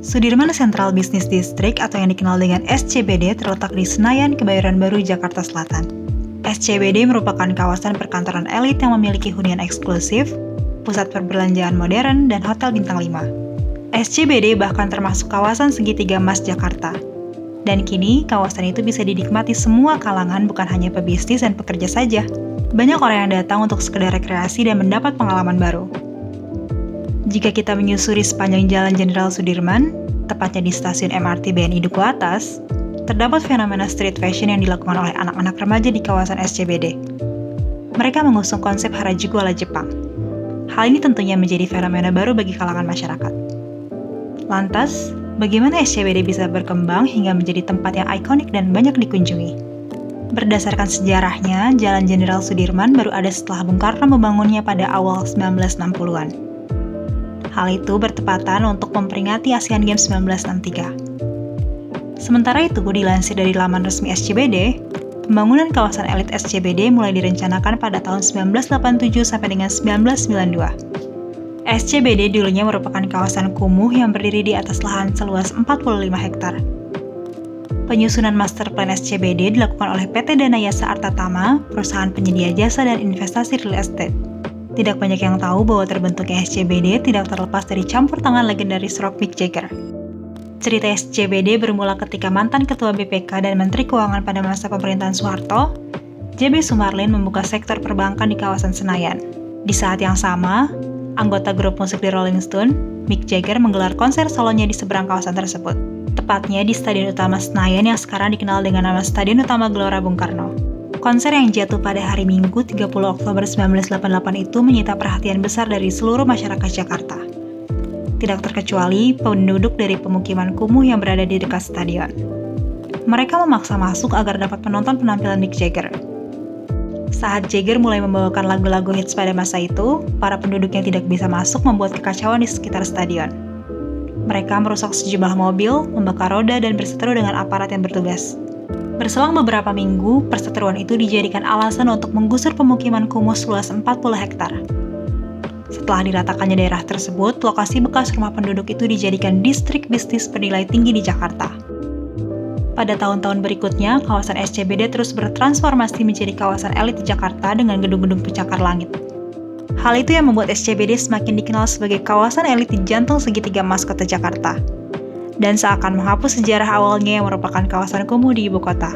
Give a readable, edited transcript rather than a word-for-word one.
Sudirman Central Business District atau yang dikenal dengan SCBD terletak di Senayan, Kebayoran Baru, Jakarta Selatan. SCBD merupakan kawasan perkantoran elit yang memiliki hunian eksklusif, pusat perbelanjaan modern, dan hotel bintang 5. SCBD bahkan termasuk kawasan segitiga emas Jakarta. Dan kini, kawasan itu bisa dinikmati semua kalangan, bukan hanya pebisnis dan pekerja saja. Banyak orang yang datang untuk sekedar rekreasi dan mendapat pengalaman baru. Jika kita menyusuri sepanjang Jalan Jenderal Sudirman, tepatnya di stasiun MRT BNI Duku Atas, terdapat fenomena street fashion yang dilakukan oleh anak-anak remaja di kawasan SCBD. Mereka mengusung konsep Harajuku ala Jepang. Hal ini tentunya menjadi fenomena baru bagi kalangan masyarakat. Lantas, bagaimana SCBD bisa berkembang hingga menjadi tempat yang ikonik dan banyak dikunjungi? Berdasarkan sejarahnya, Jalan Jenderal Sudirman baru ada setelah Bung Karno membangunnya pada awal 1960-an. Hal itu bertepatan untuk memperingati Asian Games 1963. Sementara itu, dilansir dari laman resmi SCBD, pembangunan kawasan elit SCBD mulai direncanakan pada tahun 1987 sampai dengan 1992. SCBD dulunya merupakan kawasan kumuh yang berdiri di atas lahan seluas 45 hektar. Penyusunan master plan SCBD dilakukan oleh PT Danayasa Artatama, perusahaan penyedia jasa dan investasi real estate. Tidak banyak yang tahu bahwa terbentuknya SCBD tidak terlepas dari campur tangan legendaris rock Mick Jagger. Cerita SCBD bermula ketika mantan Ketua BPK dan Menteri Keuangan pada masa pemerintahan Soeharto, JB Sumarlin membuka sektor perbankan di kawasan Senayan. Di saat yang sama, anggota grup musik The Rolling Stone, Mick Jagger menggelar konser solonya di seberang kawasan tersebut, tepatnya di Stadion Utama Senayan yang sekarang dikenal dengan nama Stadion Utama Gelora Bung Karno. Konser yang jatuh pada hari Minggu 30 Oktober 1988 itu menyita perhatian besar dari seluruh masyarakat Jakarta. Tidak terkecuali penduduk dari pemukiman kumuh yang berada di dekat stadion. Mereka memaksa masuk agar dapat menonton penampilan Mick Jagger. Saat Jagger mulai membawakan lagu-lagu hits pada masa itu, para penduduk yang tidak bisa masuk membuat kekacauan di sekitar stadion. Mereka merusak sejumlah mobil, membakar roda, dan berseteru dengan aparat yang bertugas. Berselang beberapa minggu, perseteruan itu dijadikan alasan untuk menggusur pemukiman kumuh seluas 40 hektar. Setelah diratakannya daerah tersebut, lokasi bekas rumah penduduk itu dijadikan distrik bisnis bernilai tinggi di Jakarta. Pada tahun-tahun berikutnya, kawasan SCBD terus bertransformasi menjadi kawasan elit di Jakarta dengan gedung-gedung pencakar langit. Hal itu yang membuat SCBD semakin dikenal sebagai kawasan elit di jantung segitiga emas kota Jakarta, dan seakan menghapus sejarah awalnya yang merupakan kawasan kumuh di ibu kota.